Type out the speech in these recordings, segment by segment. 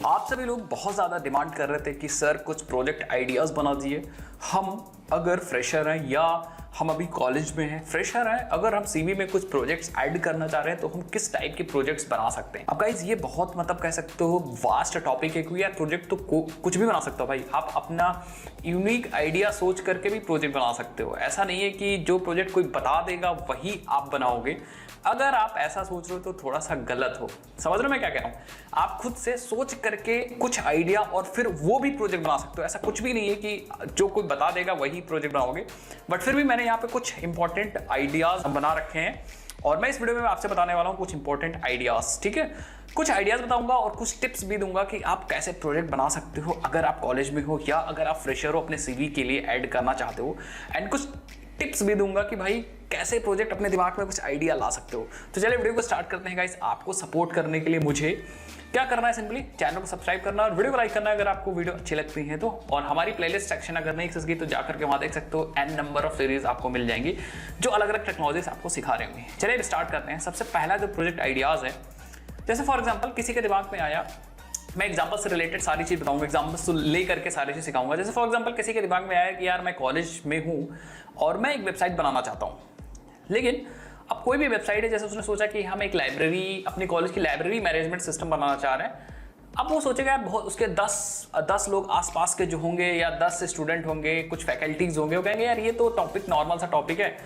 आप सभी लोग बहुत ज़्यादा डिमांड कर रहे थे कि सर कुछ प्रोजेक्ट आइडियाज़ बना दिए। हम अगर फ्रेशर हैं या हम अभी कॉलेज में हैं, फ्रेशर हैं, अगर हम सीवी में कुछ प्रोजेक्ट्स ऐड करना चाह रहे हैं तो हम किस टाइप के प्रोजेक्ट्स बना सकते हैं। अब गाइस ये बहुत कह सकते हो वास्ट टॉपिक है, क्योंकि यार प्रोजेक्ट तो कुछ भी बना सकते हो भाई। आप अपना यूनिक आइडिया सोच करके भी प्रोजेक्ट बना सकते हो। ऐसा नहीं है कि जो प्रोजेक्ट कोई बता देगा वही आप बनाओगे। अगर आप ऐसा सोच रहे हो तो थोड़ा सा गलत हो। समझ रहे हो मैं क्या कह रहा हूँ? आप खुद से सोच करके कुछ आइडिया और फिर वो भी प्रोजेक्ट बना सकते हो। ऐसा कुछ भी नहीं है कि जो कोई बता देगा वही प्रोजेक्ट बनाओगे। बट फिर भी मैंने यहाँ पे कुछ इंपॉर्टेंट आइडियाज बना रखे हैं और मैं इस वीडियो में आपसे बताने वाला हूँ कुछ इंपॉर्टेंट आइडियाज। ठीक है, कुछ आइडियाज बताऊंगा और कुछ टिप्स भी दूंगा कि आप कैसे प्रोजेक्ट बना सकते हो अगर आप कॉलेज में हो या अगर आप फ्रेशर हो, अपने सीवी के लिए ऐड करना चाहते हो। एंड कुछ टिप्स भी दूंगा कि भाई कैसे प्रोजेक्ट अपने दिमाग में कुछ आइडिया ला सकते हो। तो चलिए वीडियो को स्टार्ट करते हैं गाइस। आपको सपोर्ट करने के लिए मुझे क्या करना है, सिंपली चैनल को सब्सक्राइब करना और वीडियो को लाइक करना अगर आपको वीडियो अच्छी लगती है तो। और हमारी प्लेलिस्ट सेक्शन अगर नहीं एक्सेस की तो जाकर के वहां देख सकते हो, एन नंबर ऑफ सीरीज आपको मिल जाएंगी जो अलग अलग टेक्नोलॉजीज आपको सिखा रहे होंगे। चलिए स्टार्ट करते हैं। सबसे पहला जो प्रोजेक्ट आइडियाज है, जैसे फॉर एग्जाम्पल किसी के दिमाग में आया, मैं एग्जाम्पल से रिलेटेड सारी चीज बताऊंगा, एग्जाम्पल ले करके सारी चीज सिखाऊंगा। जैसे फॉर एग्जाम्पल किसी के दिमाग में आया कि यार मैं कॉलेज में हूँ और मैं एक वेबसाइट बनाना चाहता हूँ, लेकिन अब कोई भी वेबसाइट है, जैसे उसने सोचा कि हम एक लाइब्रेरी, अपनी कॉलेज की लाइब्रेरी मैनेजमेंट सिस्टम बनाना चाह रहे हैं। अब वो सोचेगा यार बहुत उसके 10 लोग आसपास के जो होंगे या 10 स्टूडेंट होंगे, कुछ फैकल्टीज होंगे, वो कहेंगे यार ये तो टॉपिक नॉर्मल सा टॉपिक है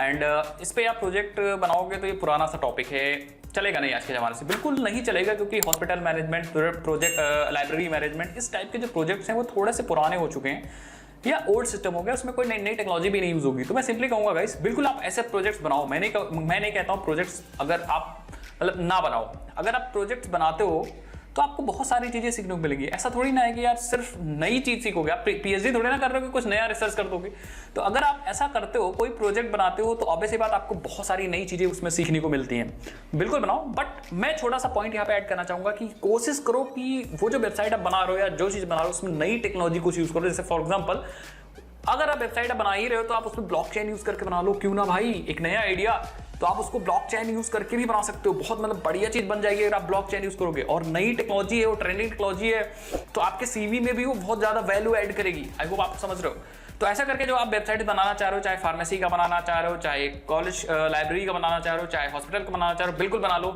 एंड इस पर आप प्रोजेक्ट बनाओगे तो ये पुराना सा टॉपिक है, चलेगा नहीं आज के ज़माने से। बिल्कुल नहीं चलेगा, क्योंकि hospital management project, library management, इस टाइप के जो प्रोजेक्ट्स हैं वो थोड़े से पुराने हो चुके हैं या ओल्ड सिस्टम हो गया, उसमें कोई नई टेक्नोलॉजी भी नहीं यूज होगी। तो मैं सिंपली कहूँगा गाइस, बिल्कुल आप ऐसे प्रोजेक्ट्स बनाओ। मैं नहीं कहता हूँ प्रोजेक्ट्स अगर आप मतलब ना बनाओ। अगर आप प्रोजेक्ट्स बनाते हो तो आपको बहुत सारी चीजें सीखने को मिलेगी। ऐसा थोड़ी ना है कि यार सिर्फ नई चीज सीखोगे, आप पीएचडी थोड़ी ना कर रहे हो कि कुछ नया रिसर्च कर दोगे। तो अगर आप ऐसा करते हो, कोई प्रोजेक्ट बनाते हो, तो ऑब्वियस सी बात आपको बहुत सारी नई चीजें उसमें सीखने को मिलती हैं। बिल्कुल बनाओ। बट मैं छोटा सा पॉइंट यहाँ पे ऐड करना चाहूंगा कि कोशिश करो कि वो जो वेबसाइट आप बना रहे हो या जो चीज बना रहे हो उसमें नई टेक्नोलॉजी कुछ यूज करो। जैसे फॉर एग्जाम्पल अगर आप वेबसाइट बना ही रहे हो तो आप उसमें ब्लॉकचेन यूज करके बना लो। क्यों ना भाई, एक नया आइडिया, तो आप उसको ब्लॉकचेन यूज करके भी बना सकते हो। बहुत बढ़िया चीज बन जाएगी अगर आप ब्लॉकचेन यूज करोगे। और नई टेक्नोलॉजी है, वो ट्रेंडिंग टेक्नोलॉजी है, तो आपके सीवी में भी वो बहुत ज्यादा वैल्यू ऐड करेगी। आई होप आप समझ रहे हो। तो ऐसा करके जो आप वेबसाइट बनाना चाह रहे हो, चाहे फार्मेसी का बनाना चाह रहे हो, चाहे कॉलेज लाइब्रेरी का बनाना चाह रहे हो, चाहे हॉस्पिटल का बनाना चाह रहे हो, बिल्कुल बना लो,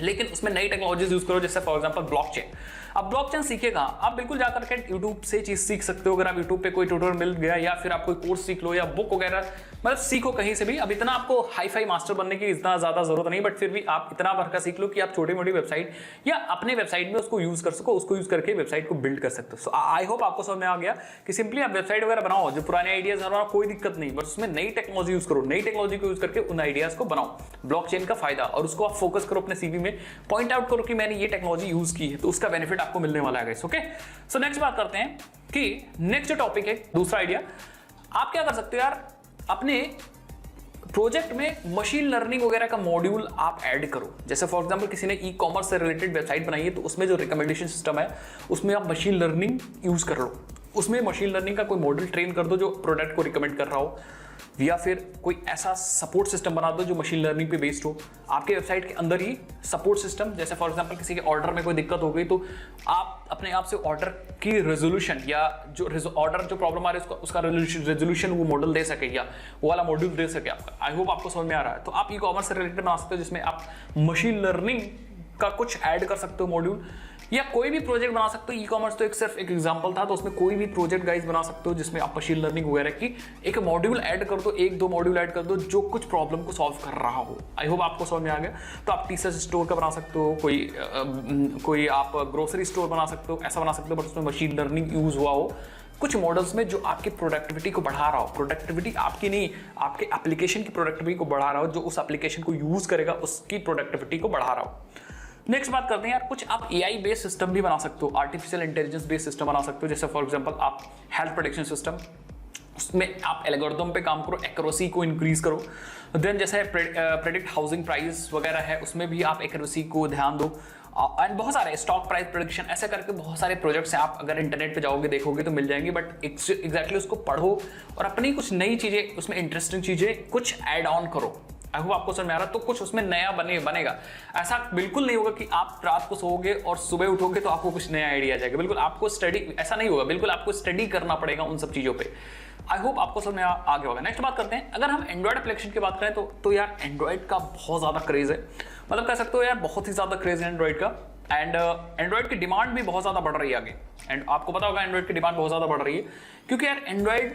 लेकिन उसमें नई टेक्नोलॉजीज यूज करो। जैसे फॉर एग्जांपल ब्लॉकचेन। अब ब्लॉकचेन सीखेगा, आप बिल्कुल जाकर के यूट्यूब से चीज सीख सकते हो। अगर आप यूट्यूब पे कोई ट्यूटोरियल मिल गया या फिर आप कोई कोर्स सीख लो या बुक वगैरह, मतलब सीखो कहीं से भी। अब इतना आपको हाई फाई मास्टर बनने की इतना ज्यादा जरूरत नहीं, बट फिर भी आप इतना भर का सीख लो कि आप छोटी मोटी वेबसाइट या अपने वेबसाइट में उसको यूज कर सको, उसको यूज करके वेबसाइट को बिल्ड कर सकते हो। सो आई होप आपको समझ में आ गया कि सिंपली आप वेबसाइट वगैरह बनाओ, जो पुराने आइडियाज बनाओ, कोई दिक्कत नहीं, बट उसमें नई टेक्नोलॉजी यूज करो। नई टेक्नोलॉजी को यूज करके उन आइडियाज को बनाओ। ब्लॉकचेन का फायदा, और उसको आप फोकस करो अपने सीवी में, पॉइंट आउट करो कि मैंने ये टेक्नोलॉजी यूज की है, तो उसका बेनिफिट आपको मिलने वाला है। ओके, सो नेक्स्ट बात करते हैं कि नेक्स्ट जो टॉपिक है, दूसरा आइडिया, आप क्या कर सकते हो यार, अपने प्रोजेक्ट में मशीन लर्निंग वगैरह का मॉड्यूल आप ऐड करो। जैसे फॉर एग्जांपल किसी ने ई कॉमर्स से रिलेटेड वेबसाइट बनाई है, तो उसमें जो रिकमेंडेशन सिस्टम है उसमें आप मशीन लर्निंग यूज कर लो। उसमें मशीन लर्निंग का कोई मॉडल ट्रेन कर दो जो प्रोडक्ट को रिकमेंड कर रहा हो, या फिर कोई ऐसा सपोर्ट सिस्टम बना दो जो मशीन लर्निंग पे बेस्ड हो। आपके वेबसाइट के अंदर ही सपोर्ट सिस्टम, जैसे फॉर एग्जांपल किसी के ऑर्डर में कोई दिक्कत हो गई तो आप अपने आप से ऑर्डर की रेजोल्यूशन या जो ऑर्डर जो प्रॉब्लम आ रही है उसका रेजोल्यूशन वो मॉडल दे सके या वो वाला मॉड्यूल दे सके आपका। आई होप आपको समझ में आ रहा है। तो आप ई कॉमर्स से रिलेटेड बना सकते हो जिसमें आप मशीन लर्निंग का कुछ ऐड कर सकते हो मॉड्यूल, या कोई भी प्रोजेक्ट बना सकते हो। ई कॉमर्स तो सिर्फ एक एग्जांपल था, तो उसमें कोई भी प्रोजेक्ट गाइस बना सकते हो जिसमें आप मशीन लर्निंग वगैरह की एक मॉड्यूल ऐड कर दो, 1-2 मॉड्यूल ऐड कर दो जो कुछ प्रॉब्लम को सॉल्व कर रहा हो। आई होप आपको समझ में आ गया। तो आप टी-शर्ट स्टोर का बना सकते हो, कोई आप ग्रोसरी स्टोर बना सकते हो, ऐसा बना सकते हो, बट उसमें मशीन लर्निंग यूज हुआ हो कुछ मॉडल्स में जो आपकी प्रोडक्टिविटी को बढ़ा रहा हो। प्रोडक्टिविटी आपकी नहीं, आपके एप्लीकेशन की प्रोडक्टिविटी को बढ़ा रहा हो, जो उस एप्लीकेशन को यूज करेगा उसकी प्रोडक्टिविटी को बढ़ा रहा हो। नेक्स्ट बात करते हैं यार, कुछ आप एआई बेस्ड सिस्टम भी बना सकते हो, आर्टिफिशियल इंटेलिजेंस बेस्ड सिस्टम बना सकते हो। जैसे फॉर एग्जांपल आप हेल्थ प्रेडिक्शन सिस्टम, उसमें आप एल्गोरिथम पे काम करो, एक्यूरेसी को इंक्रीज करो। देन जैसे प्रेडिक्ट हाउसिंग प्राइस वगैरह है, उसमें भी आप एक्यूरेसी को ध्यान दो। एंड बहुत सारे स्टॉक प्राइस प्रेडिक्शन, ऐसे करके बहुत सारे प्रोजेक्ट्स हैं। आप अगर इंटरनेट पे जाओगे देखोगे तो मिल जाएंगे, बट एग्जैक्टली उसको पढ़ो और अपनी कुछ नई चीजें, उसमें इंटरेस्टिंग चीजें कुछ ऐड ऑन करो। आई होप आपको समझ में आ रहा है। तो कुछ उसमें नया बनेगा। ऐसा बिल्कुल नहीं होगा कि आप रात को सोओगे और सुबह उठोगे तो आपको कुछ नया आइडिया आ जाएगा। बिल्कुल आपको स्टडी, ऐसा नहीं होगा, बिल्कुल आपको स्टडी करना पड़ेगा उन सब चीज़ों पे। आई होप आपको समझ में आ गया होगा। नेक्स्ट बात करते हैं, अगर हम एंड्रॉइड एप्लीकेशन की बात करें तो यार एंड्रॉइड का बहुत ज़्यादा क्रेज है, मतलब कह सकते हो यार बहुत ही ज़्यादा क्रेज है एंड्रॉइड का। एंड एंड्रॉइड की डिमांड भी बहुत ज़्यादा बढ़ रही है आगे। एंड आपको पता होगा एंड्रॉइड की डिमांड बहुत ज़्यादा बढ़ रही है, क्योंकि यार एंड्रॉइड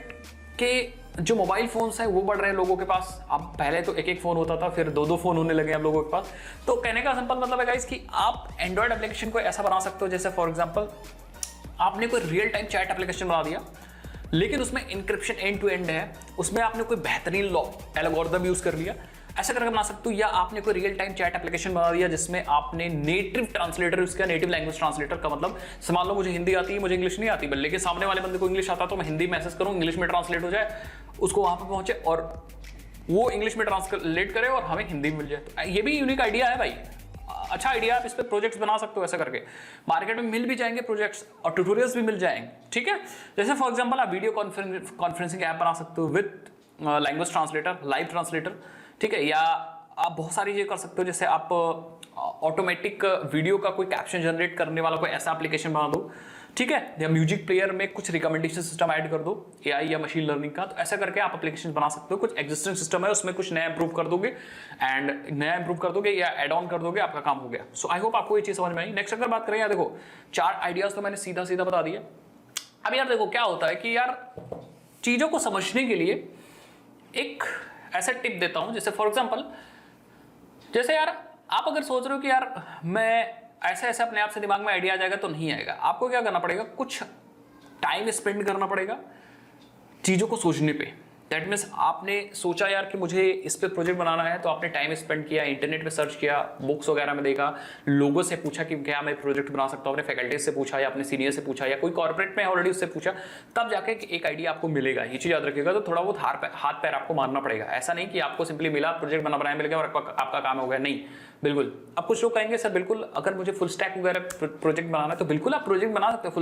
के जो मोबाइल फोन्स हैं वो बढ़ रहे हैं लोगों के पास। अब पहले तो एक फोन होता था, फिर दो फोन होने लगे हम लोगों के पास। तो कहने का सिंपल मतलब है गाइस कि आप एंड्रॉइड एप्लीकेशन को ऐसा बना सकते हो, जैसे फॉर एग्जांपल आपने कोई रियल टाइम चैट एप्लीकेशन बना दिया, लेकिन उसमें इंक्रिप्शन एंड टू एंड है, उसमें आपने कोई बेहतरीन एल्गोरिथम यूज कर लिया, ऐसा करके बना सकते हो। या आपने कोई रियल टाइम चैट एप्लीकेशन बना दिया जिसमें आपने नेटिव ट्रांसलेटर यूज किया। नेटिव लैंग्वेज ट्रांसलेटर का मतलब मान लो मुझे हिंदी आती है, मुझे इंग्लिश नहीं आती, लेकिन सामने वाले बंदे को इंग्लिश आता तो मैं हिंदी मैसेज करूँ, इंग्लिश में ट्रांसलेट हो जाए, उसको वहां पर पहुंचे और वो इंग्लिश में ट्रांसलेट करे और हमें हिंदी में मिल जाए। तो ये भी यूनिक आइडिया है भाई, अच्छा आइडिया। आप इस पे प्रोजेक्ट्स बना सकते हो ऐसा करके, मार्केट में मिल भी जाएंगे प्रोजेक्ट्स और ट्यूटोरियल्स भी मिल जाएंगे, ठीक है। जैसे फॉर एग्जांपल आप वीडियो कॉन्फ्रेंसिंग ऐप बना सकते हो with language translator, live translator, ठीक है। या आप बहुत सारी चीजें कर सकते हो, जैसे आप ऑटोमेटिक वीडियो का कोई कैप्शन जनरेट करने वाला कोई ऐसा एप्लीकेशन बना दो, ठीक है। या म्यूजिक प्लेयर में कुछ रिकमेंडेशन सिस्टम ऐड कर दो, एआई या मशीन लर्निंग का। तो ऐसा करके आप एप्लीकेशन बना सकते हो। कुछ एग्जिस्टिंग सिस्टम है उसमें कुछ नया इंप्रूव कर दोगे या एड ऑन कर दोगे, आपका काम हो गया। सो आई होप आपको ये चीज समझ में आई। नेक्स्ट अगर बात करें, यार देखो 4 आइडियाज तो मैंने सीधा सीधा बता दिया। अब यार देखो क्या होता है कि यार चीजों को समझने के लिए एक ऐसा टिप देता हूं, जैसे फॉर एग्जाम्पल जैसे यार आप अगर सोच रहे हो कि यार मैं ऐसे ऐसे अपने आप से दिमाग में आइडिया आ जाएगा, तो नहीं आएगा। आपको क्या करना पड़ेगा, कुछ टाइम स्पेंड करना पड़ेगा चीज़ों को सोचने पे। दैट मीन्स आपने सोचा यार कि मुझे इस पे प्रोजेक्ट बनाना है, तो आपने टाइम स्पेंड किया, इंटरनेट पे सर्च किया, बुक्स वगैरह में देखा, लोगों से पूछा कि क्या मैं प्रोजेक्ट बना सकता हूँ, अपने फैकल्टी से पूछा या अपने सीनियर से पूछा या कोई कॉर्पोरेट में ऑलरेडी उससे पूछा, तब जाके एक आइडिया आपको मिलेगा। ये चीज़ याद रखिएगा। तो थोड़ा बहुत हाथ पैर आपको मारना पड़ेगा। ऐसा नहीं कि आपको सिंपली मिला, प्रोजेक्ट बनाया मिल गया और आपका काम हो गया, नहीं, बिल्कुल। अब कुछ लोग कहेंगे सर बिल्कुल अगर मुझे फुल स्टैक वगैरह प्रोजेक्ट बनाना है, तो बिल्कुल आप प्रोजेक्ट बना सकते हो,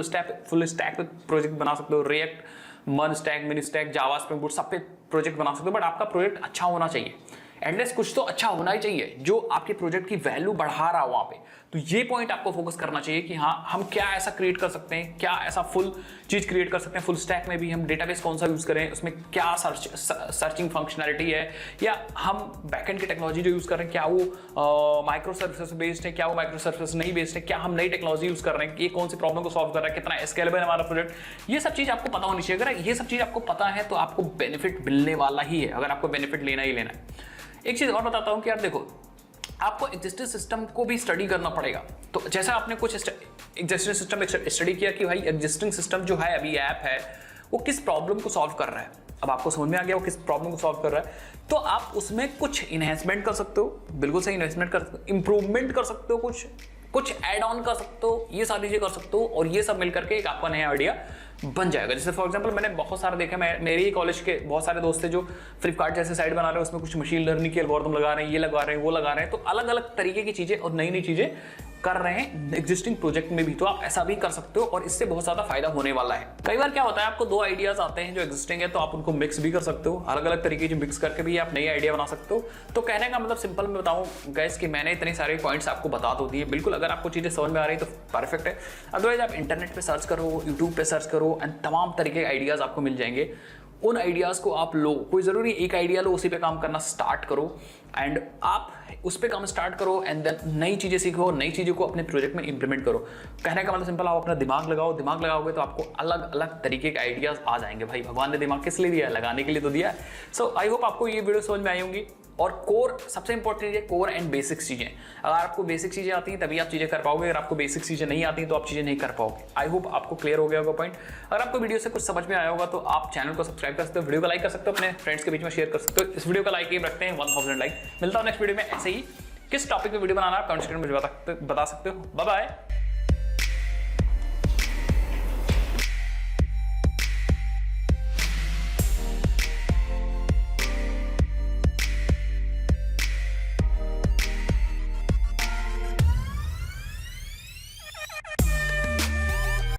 फुल स्टैक पे प्रोजेक्ट बना सकते हो। रिएक्ट, मन स्टैक, मिनी स्टैक, जावा, स्प्रिंग बूट, सब पे प्रोजेक्ट बना सकते हो। बट आपका प्रोजेक्ट अच्छा होना चाहिए, एटलीस्ट कुछ तो अच्छा होना ही चाहिए जो आपके प्रोजेक्ट की वैल्यू बढ़ा रहा हो वहां पे। तो ये पॉइंट आपको फोकस करना चाहिए कि हाँ हम क्या ऐसा क्रिएट कर सकते हैं, क्या ऐसा फुल चीज क्रिएट कर सकते हैं। फुल स्टैक में भी हम डेटाबेस कौन सा यूज करें, उसमें क्या सर्चिंग फंक्शनैलिटी है, या हम बैकएंड की टेक्नोलॉजी जो यूज कर रहे हैं क्या वो माइक्रो सर्विसेज बेस्ड है, क्या वो माइक्रो सर्विसेज नहीं बेस्ड है, क्या हम नई टेक्नोलॉजी यूज कर रहे हैं, ये कौन सी प्रॉब्लम को सॉल्व कर रहा है, कितना स्केलेबल है हमारा प्रोजेक्ट। ये सब चीज आपको पता होनी चाहिए। अगर ये सब चीज आपको पता है तो आपको बेनिफिट मिलने वाला ही है, अगर आपको बेनिफिट लेना ही लेना है। एक चीज और बताता हूं कि यार देखो आपको एग्जिस्टिंग सिस्टम को भी स्टडी करना पड़ेगा। तो जैसा आपने कुछ एग्जिस्टिंग सिस्टम स्टडी किया कि भाई एग्जिस्टिंग सिस्टम जो है अभी ऐप है वो किस प्रॉब्लम को सॉल्व कर रहा है, अब आपको समझ में आ गया वो किस प्रॉब्लम को सॉल्व कर रहा है, तो आप उसमें कुछ इन्हेंसमेंट कर सकते हो, बिल्कुल सही इन्हेंसमेंट कर सकते हो, इंप्रूवमेंट कर सकते हो, कुछ ऐड ऑन कर सकते हो, ये सारी चीजें कर सकते हो, और ये सब मिलकर के एक आपका नया आइडिया बन जाएगा। जैसे फॉर एग्जांपल मैंने बहुत सारे देखे, मेरे ही कॉलेज के बहुत सारे दोस्त थे जो फ्लिपकार्ट जैसे साइट बना रहे हैं, उसमें कुछ मशीन लर्निंग के एल्गोरिथम लगा रहे हैं, ये लगा रहे हैं, वो लगा रहे हैं। तो अलग अलग तरीके की चीजें और नई नई चीजें कर रहे हैं एग्जिस्टिंग प्रोजेक्ट में भी। तो आप ऐसा भी कर सकते हो और इससे बहुत ज्यादा फायदा होने वाला है। कई बार क्या होता है आपको 2 आइडियाज आते हैं जो एग्जिस्टिंग है, तो आप उनको मिक्स भी कर सकते हो, अलग अलग तरीके की मिक्स करके भी आप नई आइडिया बना सकते हो। तो कहने का मतलब सिंपल मैं बताऊं गाइस कि मैंने इतने सारे पॉइंट्स आपको बता तो दिए। बिल्कुल अगर आपको चीजें समझ में आ रही है तो परफेक्ट है, अदरवाइज आप इंटरनेट पे सर्च करो, यूट्यूब पे सर्च करो एंड तमाम तरीके के आइडियाज आपको मिल जाएंगे। उन आइडियाज को आप लो, कोई जरूरी एक आइडिया लो, उसी पे काम करना स्टार्ट करो एंड आप उस पे काम स्टार्ट करो एंड देन नई चीजें सीखो, नई चीजों को अपने प्रोजेक्ट में इंप्लीमेंट करो। कहने का मतलब सिंपल, आप अपना दिमाग लगाओ, दिमाग लगाओगे तो आपको अलग अलग तरीके के आइडियाज आ जाएंगे। भाई भगवान ने दिमाग किस लिए दिया है, लगाने के लिए तो दिया है। सो आई होप आपको ये वीडियो समझ में आई होंगी। और कोर सबसे इंपॉर्टेंट चीज है, कोर एंड बेसिक्स चीजें। अगर आपको बेसिक चीजें आती हैं तभी आप चीजें कर पाओगे, अगर आपको बेसिक चीजें नहीं आती तो आप चीजें नहीं कर पाओगे। आई होप आपको क्लियर हो गया होगा पॉइंट। अगर आपको वीडियो से कुछ समझ में आया होगा तो आप चैनल को सब्सक्राइब कर सकते हो, वीडियो को लाइक कर सकते हो, अपने फ्रेंड्स के बीच में शेयर कर सकते हो। इस वीडियो का लाइक रखते हैं 1000 लाइक। मिलता हूं नेक्स्ट वीडियो में ऐसे ही। किस टॉपिक पे वीडियो बनाना है कमेंट सेक्शन में बता सकते हो। Bye bye.